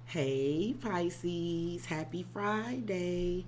Hey Pisces, happy Friday.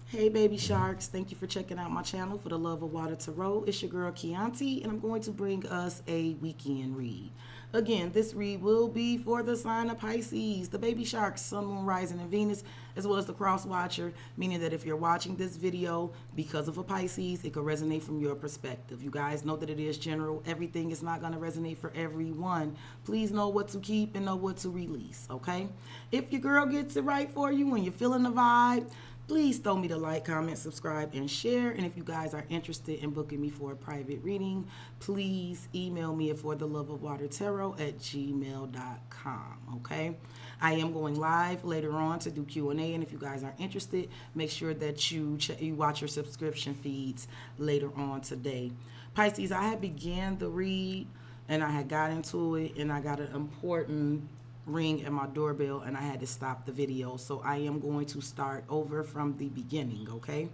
Hey baby sharks, thank you for checking out my channel for the Love of Water Tarot. It's your girl Chianti and I'm going to bring us a weekend read. Again, this read will be for the sign of Pisces, the baby sharks, sun, moon, rising, and Venus, as well as the cross watcher, meaning that if you're watching this video because of a Pisces, it could resonate from your perspective. You guys know that it is general. Everything is not going to resonate for everyone. Please know what to keep and know what to release, okay? If your girl gets it right for you and you're feeling the vibe, please throw me the like, comment, subscribe, and share. And if you guys are interested in booking me for a private reading, please email me at fortheloveofwatertarot@gmail.com, okay? I am going live later on to do Q&A, and if you guys are interested, make sure that you watch your subscription feeds later on today. Pisces, I had began the read, and I had got into it, and I got an important ring at my doorbell and I had to stop the video, so I am going to start over from the beginning, okay?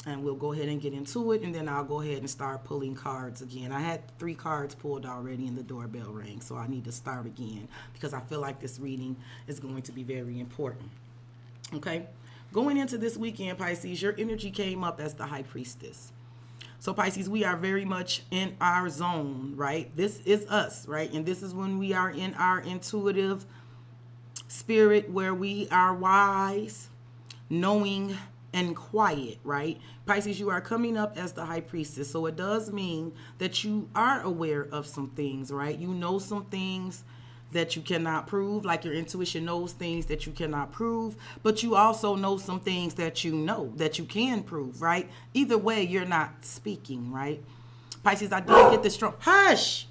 And we'll go ahead and get into it, and then I'll go ahead and start pulling cards again. I had 3 cards pulled already in the doorbell ring, so I need to start again because I feel like this reading is going to be very important, okay? Going into this weekend, Pisces, your energy came up as the High Priestess. So Pisces, we are very much in our zone, right? This is us, right? And this is when we are in our intuitive spirit, where we are wise, knowing, and quiet, right? Pisces, you are coming up as the High Priestess. So it does mean that you are aware of some things, right? You know some things that you cannot prove, like your intuition knows things that you cannot prove, but you also know some things that you know that you can prove, right? Either way, you're not speaking, right? Pisces, I did get this strong, hush,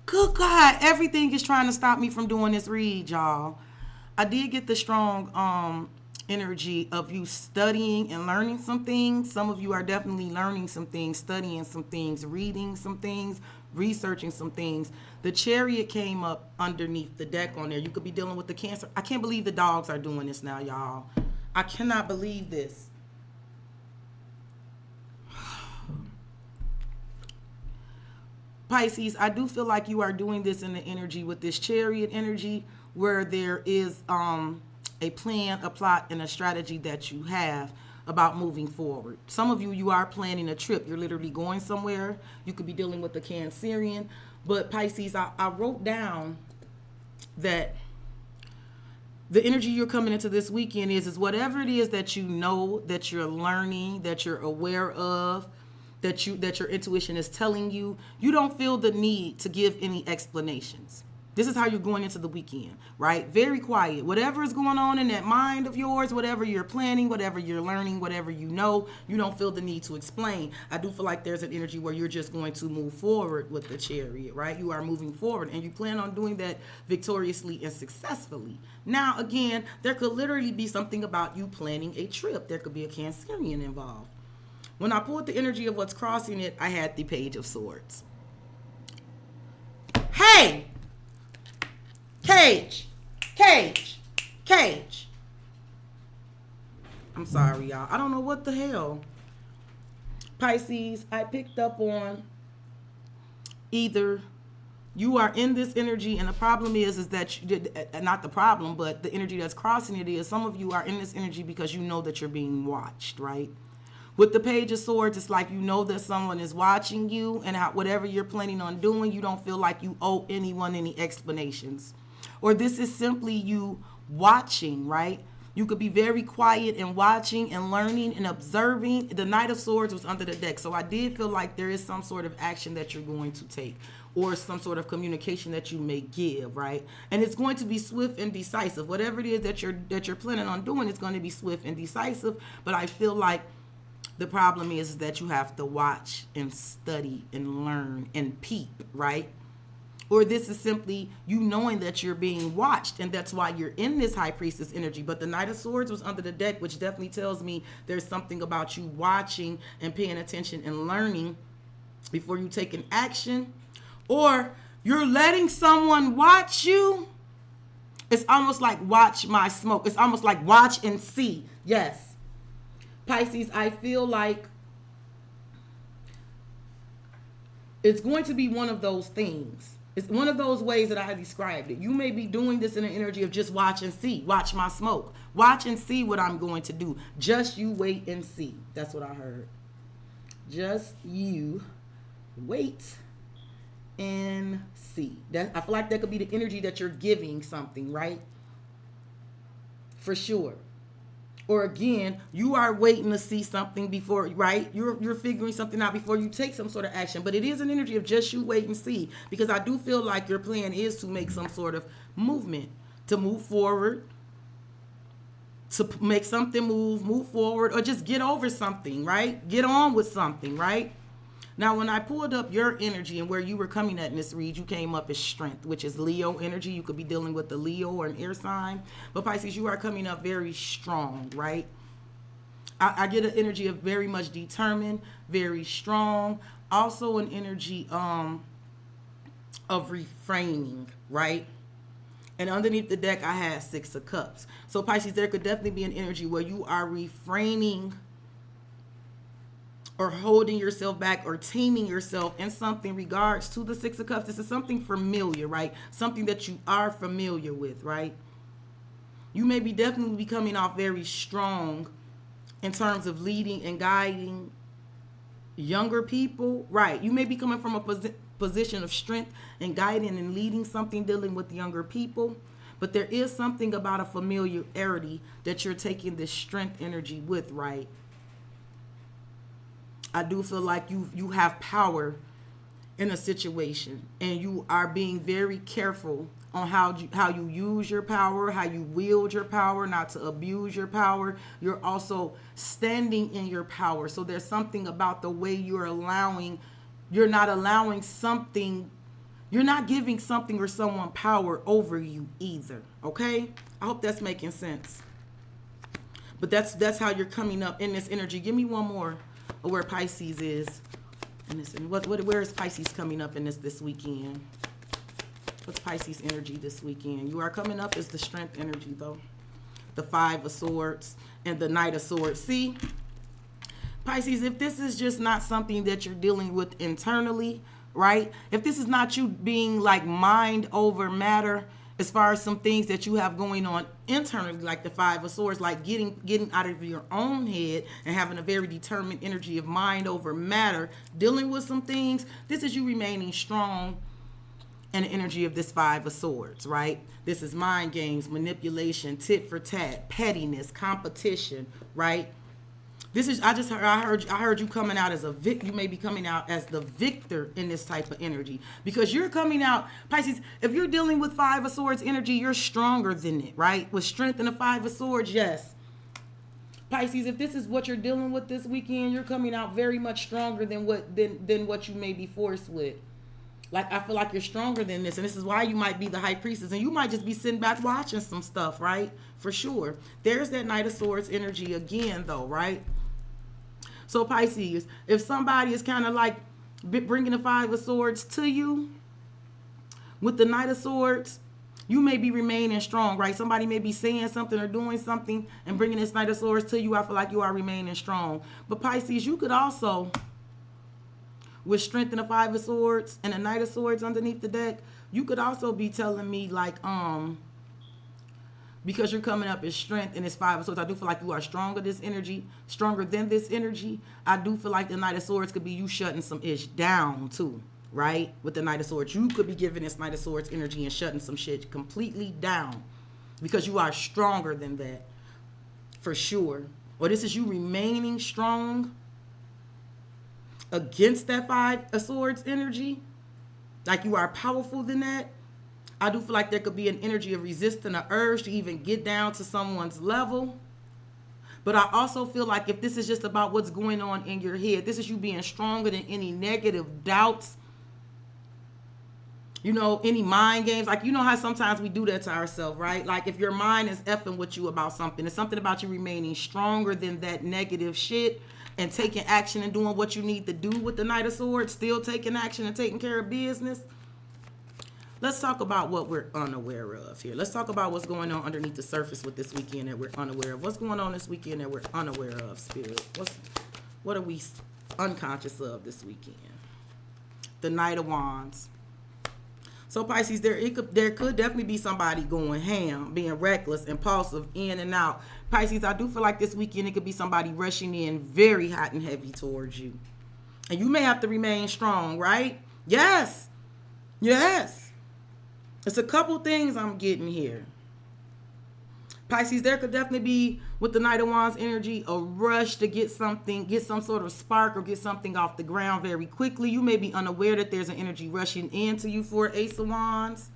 good God, everything is trying to stop me from doing this read, y'all. I did get the strong energy of you studying and learning some things. Some of you are definitely learning some things, studying some things, reading some things, researching some things. The Chariot came up underneath the deck on there. You could be dealing with the Cancer. I can't believe the dogs are doing this now, y'all. I cannot believe this. Pisces, I do feel like you are doing this in the energy with this Chariot energy, where there is a plan, a plot, and a strategy that you have about moving forward. Some of you, you are planning a trip. You're literally going somewhere. You could be dealing with the Cancerian. But Pisces, I wrote down that the energy you're coming into this weekend is whatever it is that you know, that you're learning, that you're aware of, that your intuition is telling you, you don't feel the need to give any explanations. This is how you're going into the weekend, right? Very quiet. Whatever is going on in that mind of yours, whatever you're planning, whatever you're learning, whatever you know, you don't feel the need to explain. I do feel like there's an energy where you're just going to move forward with the Chariot, right? You are moving forward, and you plan on doing that victoriously and successfully. Now, again, there could literally be something about you planning a trip. There could be a Cancerian involved. When I pulled the energy of what's crossing it, I had the Page of Swords. Hey! Cage. I'm sorry, y'all. I don't know what the hell. Pisces, I picked up on either you are in this energy, and the problem is that not the problem, but the energy that's crossing it is some of you are in this energy because you know that you're being watched, right? With the Page of Swords, it's like you know that someone is watching you, and whatever you're planning on doing, you don't feel like you owe anyone any explanations. Or this is simply you watching, right? You could be very quiet and watching and learning and observing. The Knight of Swords was under the deck, so I did feel like there is some sort of action that you're going to take, or some sort of communication that you may give, right? And it's going to be swift and decisive. Whatever it is that you're planning on doing, it's going to be swift and decisive. But I feel like the problem is that you have to watch and study and learn and peep, right? Or this is simply you knowing that you're being watched, and that's why you're in this High Priestess energy. But the Knight of Swords was under the deck, which definitely tells me there's something about you watching and paying attention and learning before you take an action. Or you're letting someone watch you. It's almost like watch my smoke. It's almost like watch and see. Yes. Pisces, I feel like it's going to be one of those things. It's one of those ways that I have described it. You may be doing this in an energy of just watch and see. Watch my smoke. Watch and see what I'm going to do. Just you wait and see. That's what I heard. Just you wait and see. That, I feel like that could be the energy that you're giving something, right? For sure. Or again, you are waiting to see something before, right? You're figuring something out before you take some sort of action. But it is an energy of just you wait and see. Because I do feel like your plan is to make some sort of movement. To move forward. To make something move forward. Or just get over something, right? Get on with something, right? Now, when I pulled up your energy and where you were coming at in this read, you came up as strength, which is Leo energy. You could be dealing with the Leo or an air sign. But Pisces, you are coming up very strong, right? I get an energy of very much determined, very strong. Also an energy of refraining, right? And underneath the deck, I had 6 of Cups. So Pisces, there could definitely be an energy where you are refraining or holding yourself back or taming yourself in something regards to the 6 of Cups. This is something familiar, right? Something that you are familiar with, right? You may be definitely be coming off very strong in terms of leading and guiding younger people, right? You may be coming from a position of strength and guiding and leading something dealing with younger people. But there is something about a familiarity that you're taking this strength energy with, right? I do feel like you have power in a situation, and you are being very careful on how you use your power, how you wield your power, not to abuse your power. You're also standing in your power. So there's something about the way you're not allowing something, you're not giving something or someone power over you either. Okay? I hope that's making sense. But that's how you're coming up in this energy. Give me one more of where Pisces is. And where is Pisces coming up in this weekend? What's Pisces energy this weekend? You are coming up as the strength energy, though. The 5 of Swords and the Knight of Swords. See, Pisces, if this is just not something that you're dealing with internally, right? If this is not you being like mind over matter, as far as some things that you have going on internally, like the 5 of Swords, like getting out of your own head and having a very determined energy of mind over matter, dealing with some things, this is you remaining strong in the energy of this 5 of Swords, right? This is mind games, manipulation, tit for tat, pettiness, competition, right? This is, I heard you coming out as you may be coming out as the victor in this type of energy, because you're coming out, Pisces, if you're dealing with 5 of Swords energy, you're stronger than it, right? With strength and the 5 of Swords, yes. Pisces, if this is what you're dealing with this weekend, you're coming out very much stronger than what you may be forced with. Like, I feel like you're stronger than this, and this is why you might be the High Priestess, and you might just be sitting back watching some stuff, right? For sure. There's that Knight of Swords energy again, though, right? So Pisces, if somebody is kind of like bringing the 5 of Swords to you with the Knight of Swords, you may be remaining strong, right? Somebody may be saying something or doing something and bringing this Knight of Swords to you. I feel like you are remaining strong. But Pisces, you could also, with strength in the 5 of Swords and the Knight of Swords underneath the deck, you could also be telling me like, because you're coming up as strength in this 5 of Swords, I do feel like you are stronger than this energy. I do feel like the Knight of Swords could be you shutting some ish down too, right? With the Knight of Swords, you could be giving this Knight of Swords energy and shutting some shit completely down, because you are stronger than that, for sure. Or this is you remaining strong against that 5 of Swords energy, like you are powerful than that. I do feel like there could be an energy of resisting the urge to even get down to someone's level. But I also feel like if this is just about what's going on in your head, this is you being stronger than any negative doubts, you know, any mind games. Like, you know how sometimes we do that to ourselves, right? Like, if your mind is effing with you about something, it's something about you remaining stronger than that negative shit and taking action and doing what you need to do with the Knight of Swords, still taking action and taking care of business. Let's talk about what we're unaware of here. Let's talk about what's going on underneath the surface with this weekend that we're unaware of. What's going on this weekend that we're unaware of, Spirit? What are we unconscious of this weekend? The Knight of Wands. So Pisces, there could definitely be somebody going ham, being reckless, impulsive, in and out. Pisces, I do feel like this weekend it could be somebody rushing in very hot and heavy towards you. And you may have to remain strong, right? Yes. Yes. It's a couple things I'm getting here. Pisces, there could definitely be, with the Knight of Wands energy, a rush to get something, get some sort of spark or get something off the ground very quickly. You may be unaware that there's an energy rushing into you for Ace of Wands.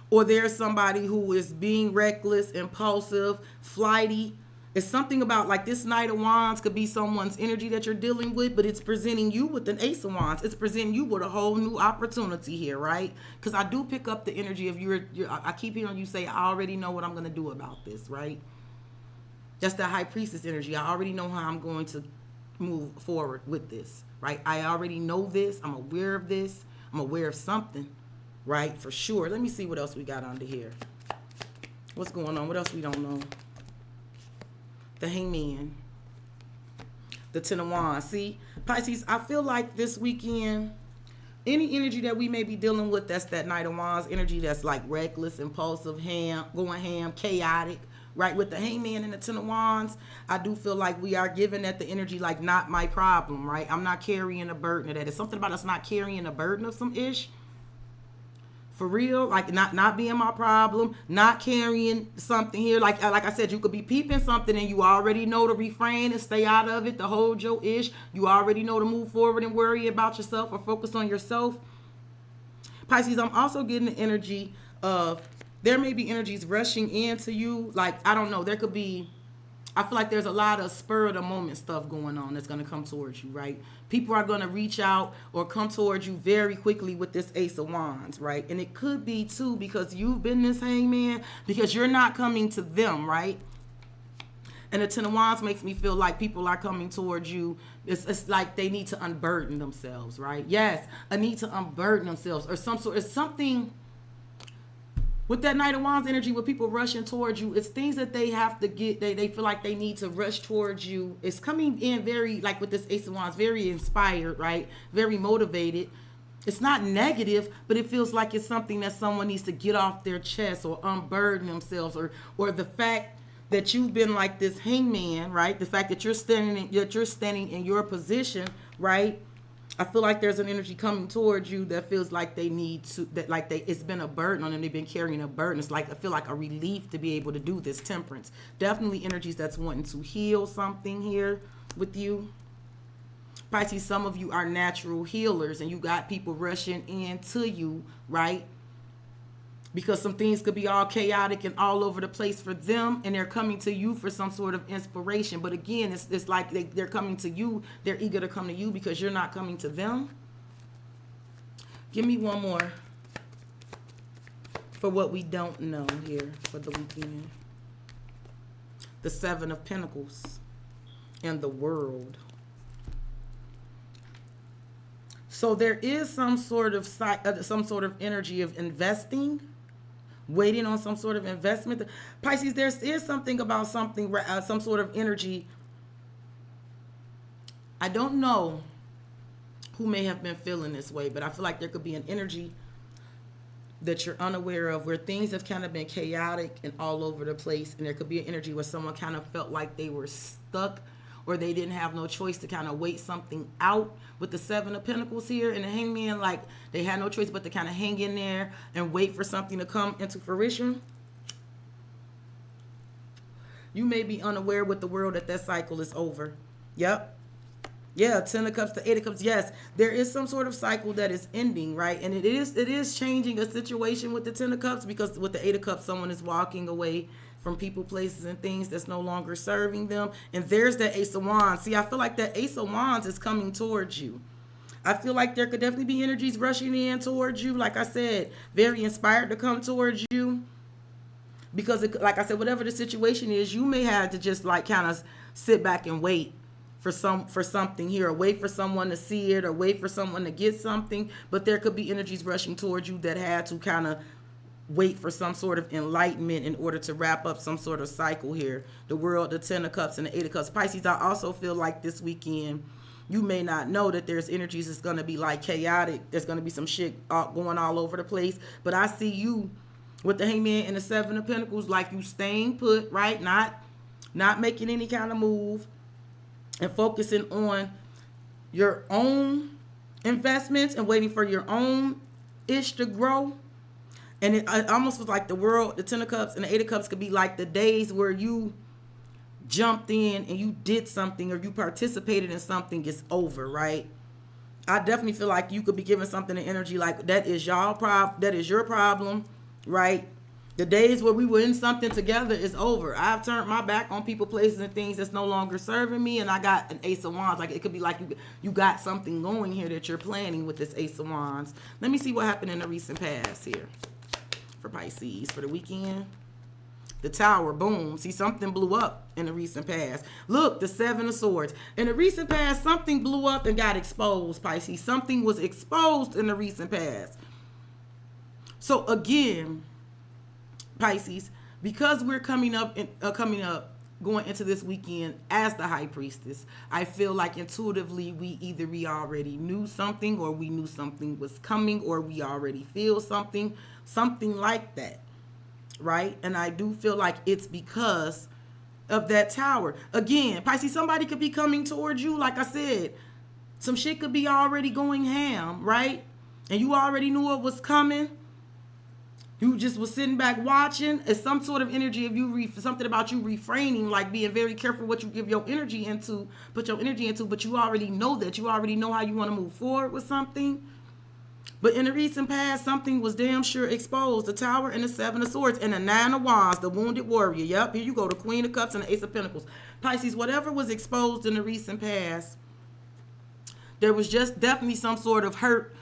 Or there's somebody who is being reckless, impulsive, flighty. It's something about, like, this Knight of Wands could be someone's energy that you're dealing with, but it's presenting you with an Ace of Wands. It's presenting you with a whole new opportunity here, right? Because I do pick up the energy of I keep hearing you say, I already know what I'm going to do about this, right? That's the High Priestess energy. I already know how I'm going to move forward with this, right? I already know this. I'm aware of this. I'm aware of something, right? For sure. Let me see what else we got under here. What's going on? What else we don't know? The Hangman, the Ten of Wands. See, Pisces, I feel like this weekend, any energy that we may be dealing with, that's that Knight of Wands energy, that's like reckless, impulsive, going ham, chaotic, right? With the Hangman and the Ten of Wands, I do feel like we are giving that the energy like, not my problem, right? I'm not carrying a burden of that. It's something about us not carrying a burden of some ish. For real, like not being my problem, not carrying something here. Like I said, you could be peeping something and you already know to refrain and stay out of it, to hold your ish. You already know to move forward and worry about yourself or focus on yourself. Pisces, I'm also getting the energy of, there may be energies rushing into you. Like, I don't know, there could be, I feel like there's a lot of spur of the moment stuff going on that's going to come towards you, right? People are going to reach out or come towards you very quickly with this Ace of Wands, right? And it could be, too, because you've been this Hangman, because you're not coming to them, right? And the Ten of Wands makes me feel like people are coming towards you. It's like they need to unburden themselves, right? Yes, a need to unburden themselves or some sort. It's something... With that Knight of Wands energy, with people rushing towards you, it's things that they have to get, they feel like they need to rush towards you. It's coming in very, like with this Ace of Wands, very inspired, right? Very motivated. It's not negative, but it feels like it's something that someone needs to get off their chest or unburden themselves, or the fact that you've been like this Hangman, right? The fact that you're standing in your position, right? I feel like there's an energy coming towards you that feels like they need to, it's been a burden on them. They've been carrying a burden. It's like, I feel like a relief to be able to do this. Temperance. Definitely energies that's wanting to heal something here with you. Pisces, some of you are natural healers and you got people rushing into you, right? Because some things could be all chaotic and all over the place for them, and they're coming to you for some sort of inspiration. But again, it's like they're coming to you. They're eager to come to you because you're not coming to them. Give me one more for what we don't know here for the weekend. The Seven of Pentacles and the World. So there is some sort of energy of investing, waiting on some sort of investment. Pisces, there is something about something, some sort of energy. I don't know who may have been feeling this way, but I feel like there could be an energy that you're unaware of where things have kind of been chaotic and all over the place. And there could be an energy where someone kind of felt like they were stuck or they didn't have no choice to kind of wait something out with the Seven of Pentacles here. And the Hangman, like, they had no choice but to kind of hang in there and wait for something to come into fruition. You may be unaware with the World that cycle is over. Yep. Yeah, Ten of Cups to Eight of Cups. Yes, there is some sort of cycle that is ending, right? And it is changing a situation with the Ten of Cups, because with the Eight of Cups, someone is walking away from people, places, and things that's no longer serving them. And there's that Ace of Wands. See, I feel like that Ace of Wands is coming towards you. I feel like there could definitely be energies rushing in towards you. Like I said, very inspired to come towards you. Because, like I said, whatever the situation is, you may have to just like kind of sit back and wait for something here, or wait for someone to see it, or wait for someone to get something. But there could be energies rushing towards you that had to kind of wait for some sort of enlightenment in order to wrap up some sort of cycle here. The World, the Ten of Cups, and the Eight of Cups. Pisces, I also feel like this weekend you may not know that there's energies that's going to be like chaotic. There's going to be some shit going all over the place. But I see you with the Hangman and the Seven of Pentacles, like you staying put, right? Not making any kind of move and focusing on your own investments and waiting for your own ish to grow. And it almost was like the world, the Ten of Cups and the Eight of Cups could be like the days where you jumped in and you did something or you participated in something is over, right? I definitely feel like you could be giving something an energy like that is that is your problem, right? The days where we were in something together is over. I've turned my back on people, places, and things that's no longer serving me, and I got an Ace of Wands. Like, it could be like you got something going here that you're planning with this Ace of Wands. Let me see what happened in the recent past here for Pisces for the weekend. The Tower, boom. See, something blew up in the recent past. Look, the Seven of Swords. In the recent past, something blew up and got exposed, Pisces. Something was exposed in the recent past. So again, Pisces, because we're going into this weekend as the High Priestess, I feel like intuitively we already knew something, or we knew something was coming, or we already feel something like that, right? And I do feel like it's because of that Tower. Again, Pisces, somebody could be coming towards you. Like I said, some shit could be already going ham, right? And you already knew it was coming. You just was sitting back watching. It's some sort of energy of you, something about you refraining, like being very careful what you give your energy into, put your energy into, but you already know that. You already know how you want to move forward with something. But in the recent past, something was damn sure exposed. The Tower and the Seven of Swords and the Nine of Wands, the Wounded Warrior. Yep, here you go, the Queen of Cups and the Ace of Pentacles. Pisces, whatever was exposed in the recent past, there was just definitely some sort of hurt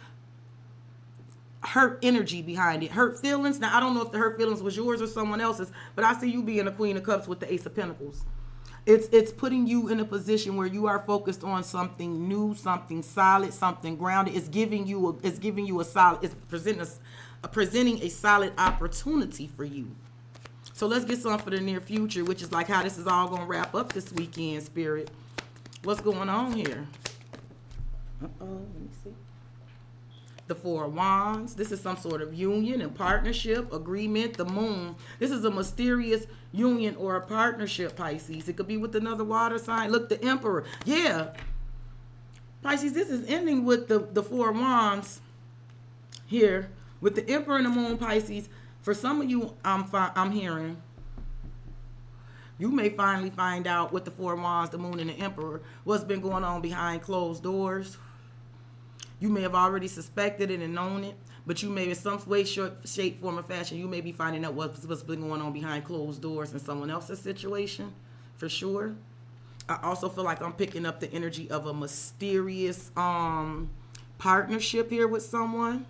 energy behind it, hurt feelings. Now, I don't know if the hurt feelings was yours or someone else's, but I see you being a Queen of Cups with the Ace of Pentacles. It's putting you in a position where you are focused on something new, something solid, something grounded. It's giving you a solid, it's presenting a solid opportunity for you. So let's get some for the near future, which is like how this is all going to wrap up this weekend, Spirit. What's going on here? Let me see. The Four of Wands. This is some sort of union and partnership, agreement. The Moon. This is a mysterious union or a partnership, Pisces. It could be with another water sign. Look, the Emperor. Yeah. Pisces, this is ending with the Four of Wands here. With the Emperor and the Moon, Pisces. For some of you, I'm hearing, you may finally find out with the Four of Wands, the Moon, and the Emperor, what's been going on behind closed doors. You may have already suspected it and known it, but you may in some way, shape, form, or fashion, you may be finding out what's been going on behind closed doors in someone else's situation, for sure. I also feel like I'm picking up the energy of a mysterious partnership here with someone.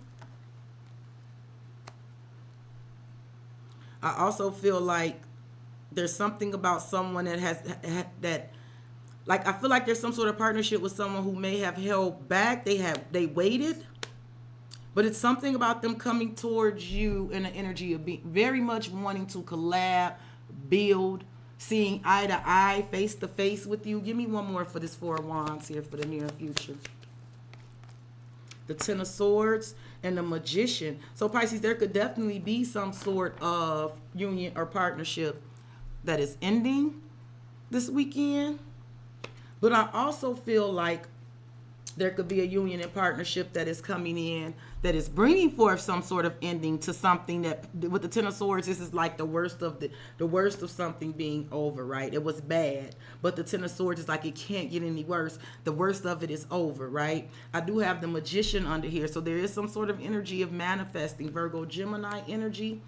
I also feel like there's something about someone that like, I feel like there's some sort of partnership with someone who may have held back. They waited, but it's something about them coming towards you in the energy of being very much wanting to collab, build, seeing eye to eye, face to face with you. Give me one more for this Four of Wands here for the near future. The Ten of Swords and the Magician. So Pisces, there could definitely be some sort of union or partnership that is ending this weekend. But I also feel like there could be a union and partnership that is coming in, that is bringing forth some sort of ending to something that, with the Ten of Swords, this is like the worst of something being over, right? It was bad, but the Ten of Swords is like it can't get any worse. The worst of it is over, right? I do have the Magician under here, so there is some sort of energy of manifesting, Virgo, Gemini energy.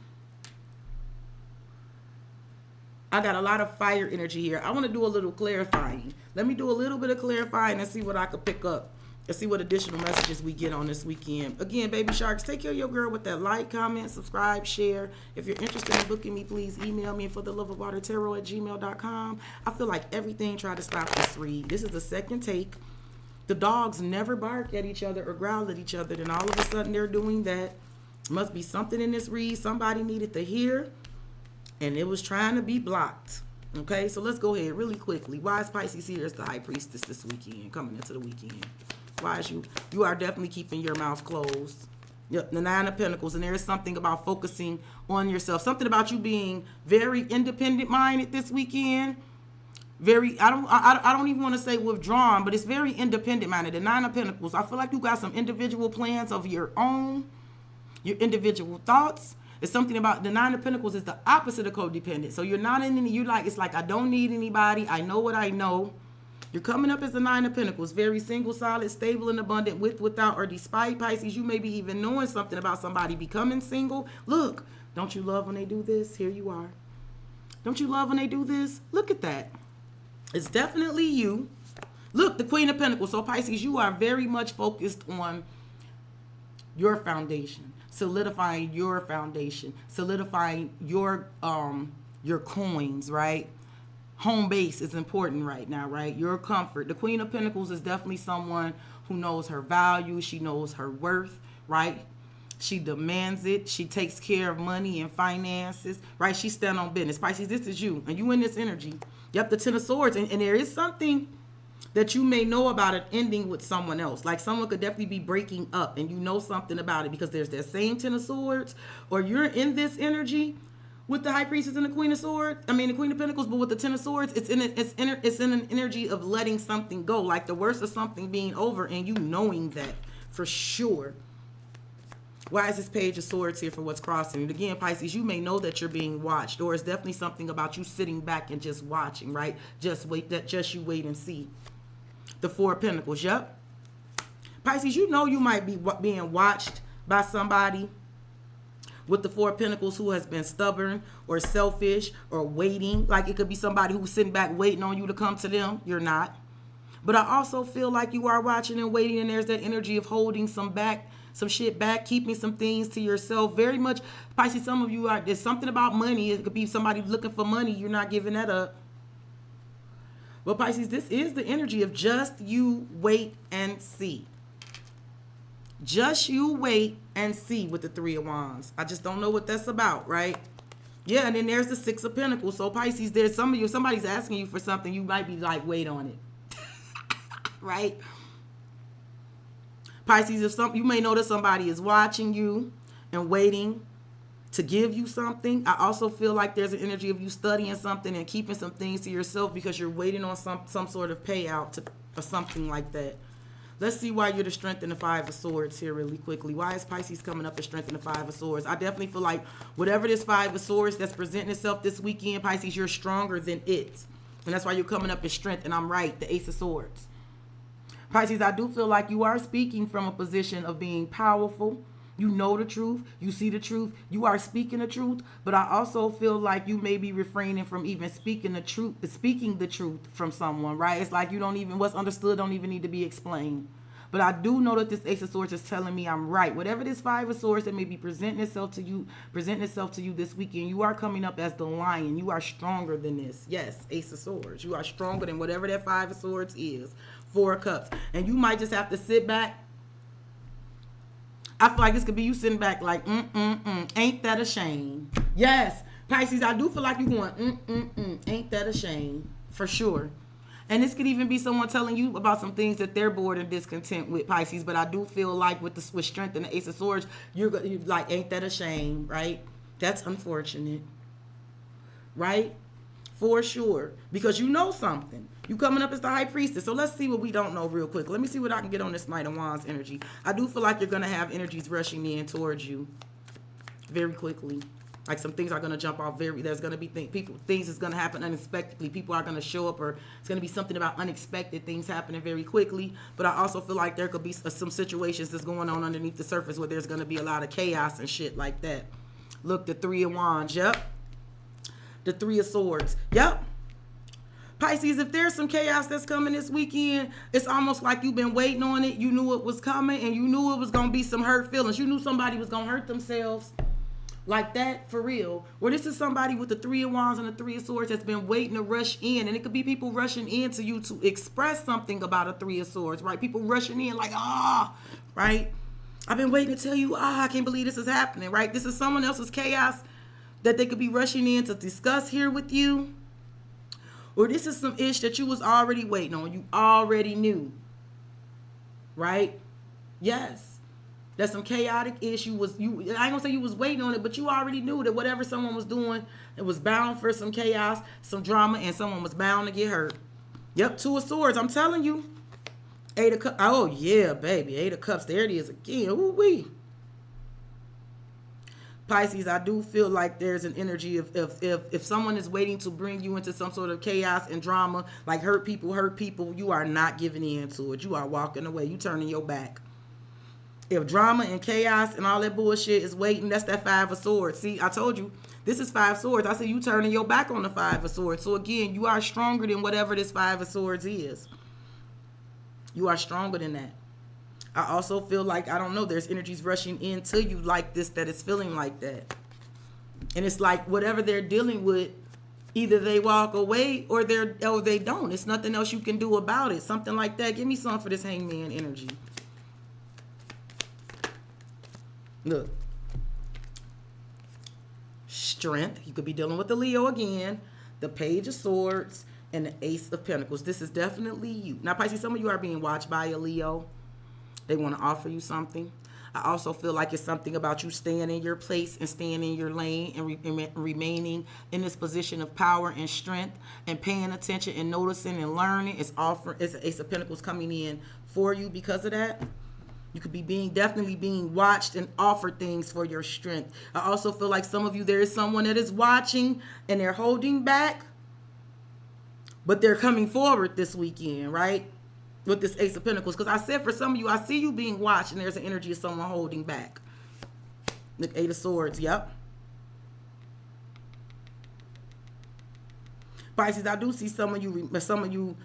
I got a lot of fire energy here. I want to do a little clarifying. Let me do a little bit of clarifying and see what I could pick up and see what additional messages we get on this weekend. Again, baby sharks, take care of your girl with that like, comment, subscribe, share. If you're interested in booking me, please email me for theloveofwatertarot@gmail.com. I feel like everything tried to stop this read. This is the second take. The dogs never bark at each other or growl at each other. Then all of a sudden they're doing that. Must be something in this read somebody needed to hear, and it was trying to be blocked. Okay, so let's go ahead really quickly. Why is Pisces here as the High Priestess this weekend, coming into the weekend? Why is you are definitely keeping your mouth closed. Yep, the Nine of Pentacles, and there is something about focusing on yourself. Something about you being very independent minded this weekend. Very, I don't even want to say withdrawn, but it's very independent minded. The Nine of Pentacles, I feel like you got some individual plans of your own, your individual thoughts. It's something about the Nine of Pentacles is the opposite of codependent. So you're not in any, you like, it's like, I don't need anybody. I know what I know. You're coming up as the Nine of Pentacles, very single, solid, stable, and abundant, with, without, or despite. Pisces, you may be even knowing something about somebody becoming single. Look, don't you love when they do this? Here you are. Don't you love when they do this? Look at that. It's definitely you. Look, the Queen of Pentacles. So Pisces, you are very much focused on your foundation, solidifying your foundation, solidifying your coins, right? Home base is important right now, right? Your comfort. The Queen of Pentacles is definitely someone who knows her value. She knows her worth, right? She demands it. She takes care of money and finances, right? She stand on business. Pisces, this is you, and you in this energy. Yep, the Ten of Swords, and there is something that you may know about it ending with someone else. Like someone could definitely be breaking up, and you know something about it because there's that same Ten of Swords, or you're in this energy with the High Priestess and the Queen of Swords. I mean, the Queen of Pentacles, but with the Ten of Swords, it's in an energy of letting something go, like the worst of something being over, and you knowing that for sure. Why is this Page of Swords here for what's crossing? And again, Pisces, you may know that you're being watched, or it's definitely something about you sitting back and just watching, right? Just wait, you wait and see. The Four of Pentacles, yep. Pisces, you know you might be being watched by somebody with the Four of Pentacles who has been stubborn or selfish or waiting. Like it could be somebody who's sitting back waiting on you to come to them. You're not. But I also feel like you are watching and waiting, and there's that energy of holding some shit back, keeping some things to yourself. Very much, Pisces, some of you there's something about money. It could be somebody looking for money. You're not giving that up. Well, Pisces, this is the energy of just you wait and see. Just you wait and see with the Three of Wands. I just don't know what that's about, right? Yeah, and then there's the Six of Pentacles. So Pisces, there's some of you, somebody's asking you for something, you might be like, wait on it. Right? Pisces, you may know that somebody is watching you and waiting to give you something. I also feel like there's an energy of you studying something and keeping some things to yourself because you're waiting on some sort of payout or something like that. Let's see why you're the Strength and the Five of Swords here really quickly. Why is Pisces coming up as Strength and the Five of Swords? I definitely feel like whatever this Five of Swords that's presenting itself this weekend, Pisces, you're stronger than it. And that's why you're coming up as Strength, and I'm right, the Ace of Swords. Pisces, I do feel like you are speaking from a position of being powerful. You know the truth. You see the truth. You are speaking the truth. But I also feel like you may be refraining from even speaking the truth from someone, right? It's like what's understood don't even need to be explained. But I do know that this Ace of Swords is telling me I'm right. Whatever this Five of Swords that may be presenting itself to you this weekend, you are coming up as the Lion. You are stronger than this. Yes, Ace of Swords. You are stronger than whatever that Five of Swords is. Four of Cups. And you might just have to sit back. I feel like this could be you sitting back like, ain't that a shame? Yes, Pisces, I do feel like you going, ain't that a shame? For sure. And this could even be someone telling you about some things that they're bored and discontent with, Pisces. But I do feel like with Strength and the Ace of Swords, you're like, ain't that a shame, right? That's unfortunate, right? For sure. Because you know something. You coming up as the High Priestess. So let's see what we don't know real quick. Let me see what I can get on this Knight of Wands energy. I do feel like you're going to have energies rushing in towards you very quickly. Like some things are going to jump off there's going to be things that's going to happen unexpectedly. People are going to show up, or it's going to be something about unexpected things happening very quickly. But I also feel like there could be some situations that's going on underneath the surface where there's going to be a lot of chaos and shit like that. Look, the Three of Wands. Yep. The Three of Swords. Yep. Pisces, if there's some chaos that's coming this weekend, it's almost like you've been waiting on it. You knew it was coming, and you knew it was going to be some hurt feelings. You knew somebody was going to hurt themselves like that, for real. Where this is somebody with the Three of Wands and the Three of Swords that's been waiting to rush in. And it could be people rushing in to you to express something about a Three of Swords, right? People rushing in like, right? I've been waiting to tell you, I can't believe this is happening, right? This is someone else's chaos that they could be rushing in to discuss here with you. Or this is some ish that you was already waiting on. You already knew. Right? Yes. That's some chaotic ish. I ain't gonna say you was waiting on it, but you already knew that whatever someone was doing, it was bound for some chaos, some drama, and someone was bound to get hurt. Yep, 2 of Swords. I'm telling you. 8 of Cups. Oh, yeah, baby. 8 of Cups. There it is again. Ooh-wee. Pisces, I do feel like there's an energy of if someone is waiting to bring you into some sort of chaos and drama, like hurt people, you are not giving in to it. You are walking away. You turning your back. If drama and chaos and all that bullshit is waiting, that's that 5 of Swords. See, I told you, this is 5 Swords. I said you turning your back on the 5 of Swords. So again, you are stronger than whatever this 5 of Swords is. You are stronger than that. I also feel like, I don't know, there's energies rushing into you like this, that it's feeling like that. And it's like whatever they're dealing with, either they walk away or they don't. It's nothing else you can do about it. Something like that. Give me some for this Hangman energy. Look. Strength. You could be dealing with the Leo again. The Page of Swords and the Ace of Pentacles. This is definitely you. Now, Pisces, some of you are being watched by a Leo. They want to offer you something. I also feel like it's something about you staying in your place and staying in your lane and remaining in this position of power and strength and paying attention and noticing and learning. It's the Ace of Pentacles coming in for you because of that. You could be definitely being watched and offered things for your strength. I also feel like some of you, there is someone that is watching and they're holding back, but they're coming forward this weekend, right? With this Ace of Pentacles. Because I said for some of you, I see you being watched and there's an energy of someone holding back. The 8 of Swords, yep. Pisces, I do see some of you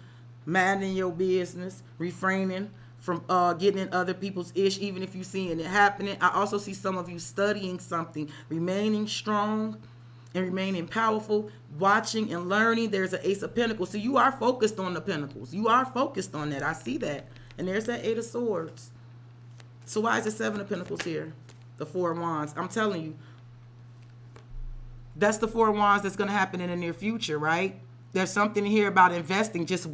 minding your business, refraining from getting in other people's ish, even if you're seeing it happening. I also see some of you studying something, remaining strong and remaining powerful, watching and learning. There's an Ace of Pentacles. So you are focused on the Pentacles. You are focused on that. I see that. And there's that 8 of Swords. So why is the 7 of Pentacles here? The 4 of Wands. I'm telling you, that's the 4 of Wands that's going to happen in the near future, right? There's something here about investing. Just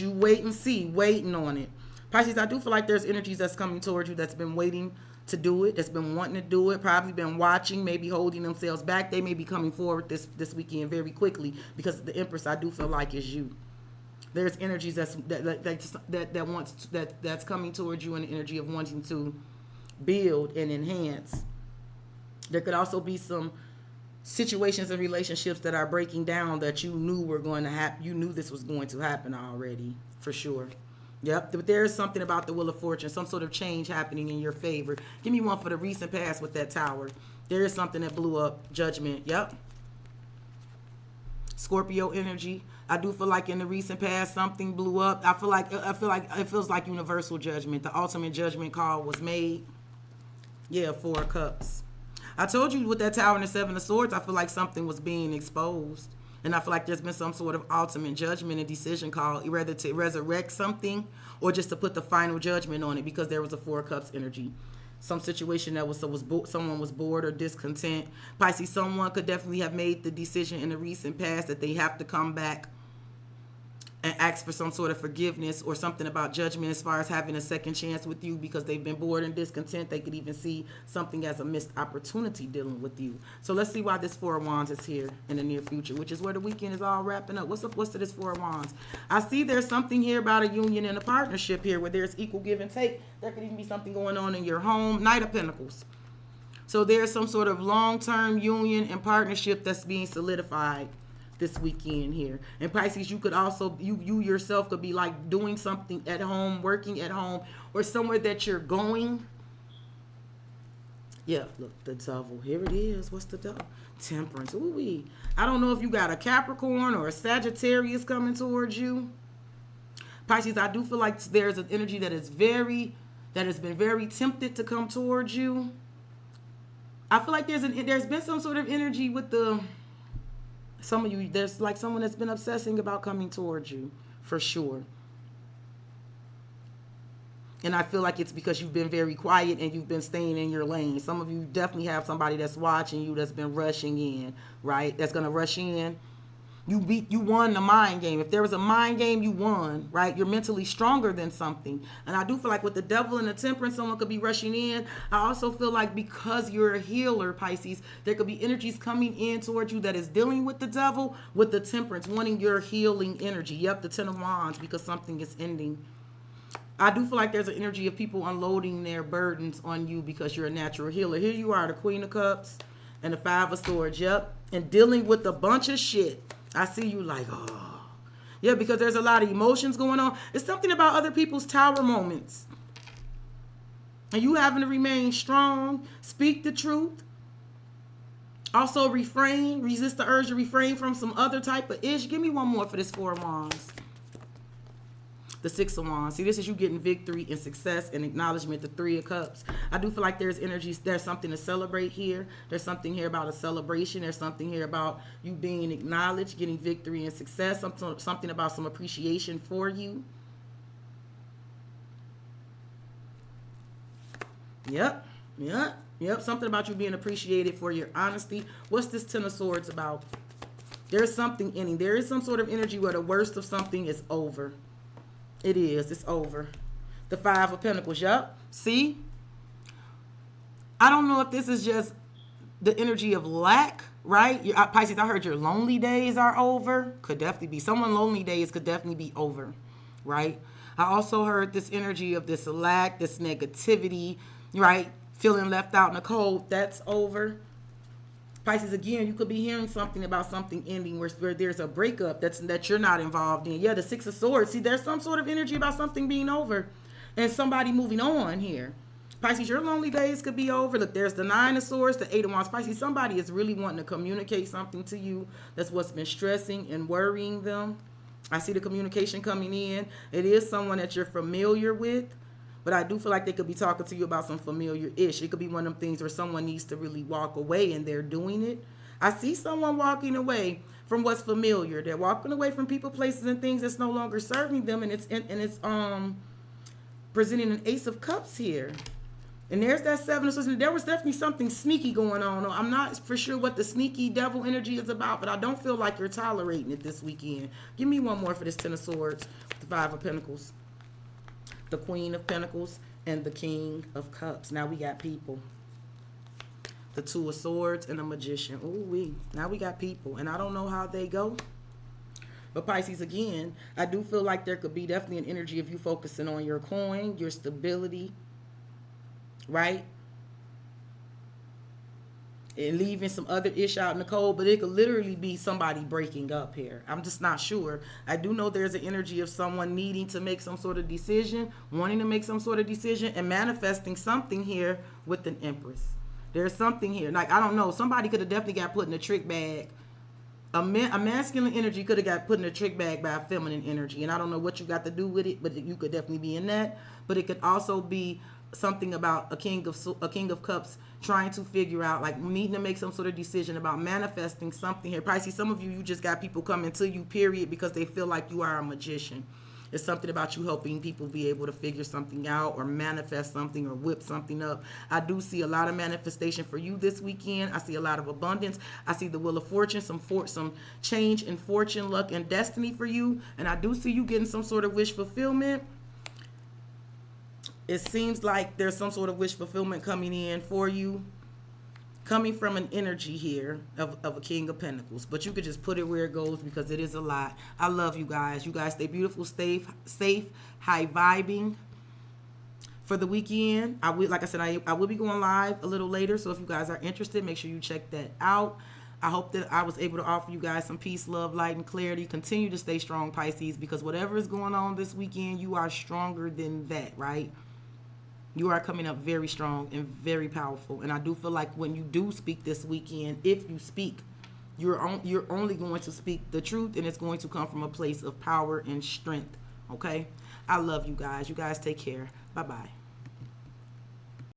you wait and see, waiting on it. Pisces, I do feel like there's energies that's coming towards you that's been waiting to do it, that's been wanting to do it, probably been watching, maybe holding themselves back. They may be coming forward this weekend very quickly because the Empress, I do feel like, is you. There's energies that's coming towards you in the energy of wanting to build and enhance. There could also be some situations and relationships that are breaking down that you knew were going to happen. You knew this was going to happen already, for sure. Yep, but there is something about the Wheel of Fortune, some sort of change happening in your favor. Give me one for the recent past with that Tower. There is something that blew up. Judgment, yep. Scorpio energy. I do feel like in the recent past something blew up. I feel like it feels like universal judgment. The ultimate judgment call was made. Yeah, 4 of Cups. I told you with that Tower and the 7 of Swords, I feel like something was being exposed. And I feel like there's been some sort of ultimate judgment and decision call, whether to resurrect something or just to put the final judgment on it, because there was a 4 of Cups energy. Some situation that someone was bored or discontent. Pisces, someone could definitely have made the decision in the recent past that they have to come back and ask for some sort of forgiveness or something about judgment as far as having a second chance with you because they've been bored and discontent. They could even see something as a missed opportunity dealing with you. So let's see why this 4 of Wands is here in the near future, which is where the weekend is all wrapping up. What's to this 4 of Wands? I see there's something here about a union and a partnership here where there's equal give and take. There could even be something going on in your home. Knight of Pentacles. So there's some sort of long-term union and partnership that's being solidified this weekend here. And Pisces, you could also, you yourself could be like doing something at home, working at home, or somewhere that you're going. Yeah, look, the Devil. Here it is. What's the Devil? Temperance. Ooh-wee. I don't know if you got a Capricorn or a Sagittarius coming towards you. Pisces, I do feel like there's an energy that has been very tempted to come towards you. I feel like there's been some sort of energy with some of you, there's like someone that's been obsessing about coming towards you, for sure. And I feel like it's because you've been very quiet and you've been staying in your lane. Some of you definitely have somebody that's watching you that's been rushing in, right? That's going to rush in. You won the mind game. If there was a mind game, you won, right? You're mentally stronger than something. And I do feel like with the devil and the temperance, someone could be rushing in. I also feel like because you're a healer, Pisces, there could be energies coming in towards you that is dealing with the devil, with the temperance, wanting your healing energy. Yep, the 10 of Wands, because something is ending. I do feel like there's an energy of people unloading their burdens on you because you're a natural healer. Here you are, the Queen of Cups and the Five of Swords, yep. And dealing with a bunch of shit. I see you like, oh. Yeah, because there's a lot of emotions going on. It's something about other people's tower moments. And you having to remain strong, speak the truth. Also resist the urge to refrain from some other type of ish. Give me one more for this Four of Wands. The Six of Wands. See, this is you getting victory and success and acknowledgement. The Three of Cups. I do feel like there's energies. There's something to celebrate here. There's something here about a celebration. There's something here about you being acknowledged, getting victory and success. Something about some appreciation for you. Yep. Something about you being appreciated for your honesty. What's this Ten of Swords about? There's something ending. There is some sort of energy where the worst of something is over. It is. It's over. The Five of Pentacles. Yup. See? I don't know if this is just the energy of lack, right? Pisces, I heard your lonely days are over. Could definitely be. Someone lonely days could definitely be over, right? I also heard this energy of this lack, this negativity, right? Feeling left out in the cold. That's over. Pisces, again, you could be hearing something about something ending where there's a breakup that you're not involved in. Yeah, the Six of Swords. See, there's some sort of energy about something being over and somebody moving on here. Pisces, your lonely days could be over. Look, there's the Nine of Swords, the Eight of Wands. Pisces, somebody is really wanting to communicate something to you. That's what's been stressing and worrying them. I see the communication coming in. It is someone that you're familiar with. But I do feel like they could be talking to you about some familiar-ish. It could be one of them things where someone needs to really walk away and they're doing it. I see someone walking away from what's familiar. They're walking away from people, places, and things that's no longer serving them. And it's presenting an Ace of Cups here. And there's that Seven of Swords. There was definitely something sneaky going on. I'm not for sure what the sneaky devil energy is about, but I don't feel like you're tolerating it this weekend. Give me one more for this Ten of Swords, the Five of Pentacles, the Queen of Pentacles, and the King of Cups. Now we got people. The Two of Swords and the Magician. Ooh, now we got people. And I don't know how they go. But Pisces, again, I do feel like there could be definitely an energy of you focusing on your coin, your stability, right? And leaving some other ish out in the cold, but it could literally be somebody breaking up here. I'm just not sure. I do know there's an energy of someone needing to make some sort of decision, wanting to make some sort of decision, and manifesting something here with an Empress. There's something here. Like, I don't know. Somebody could have definitely got put in a trick bag. A masculine energy could have got put in a trick bag by a feminine energy. And I don't know what you got to do with it, but you could definitely be in that. But it could also be something about a king of cups trying to figure out, like, needing to make some sort of decision about manifesting something here. Pisces, some of you just got people coming to you, period, because they feel like you are a magician. It's something about you helping people be able to figure something out or manifest something or whip something up. I do see a lot of manifestation for you this weekend. I see a lot of abundance. I see the Wheel of Fortune, some change in fortune, luck, and destiny for you. And I do see you getting some sort of wish fulfillment. It seems like there's some sort of wish fulfillment coming in for you, coming from an energy here of a King of Pentacles. But you could just put it where it goes because it is a lot. I love you guys. You guys stay beautiful, stay safe, high vibing. For the weekend, like I said, I will be going live a little later. So if you guys are interested, make sure you check that out. I hope that I was able to offer you guys some peace, love, light, and clarity. Continue to stay strong, Pisces, because whatever is going on this weekend, you are stronger than that, right? You are coming up very strong and very powerful. And I do feel like when you do speak this weekend, if you speak, you're only going to speak the truth, and it's going to come from a place of power and strength, okay? I love you guys. You guys take care. Bye-bye.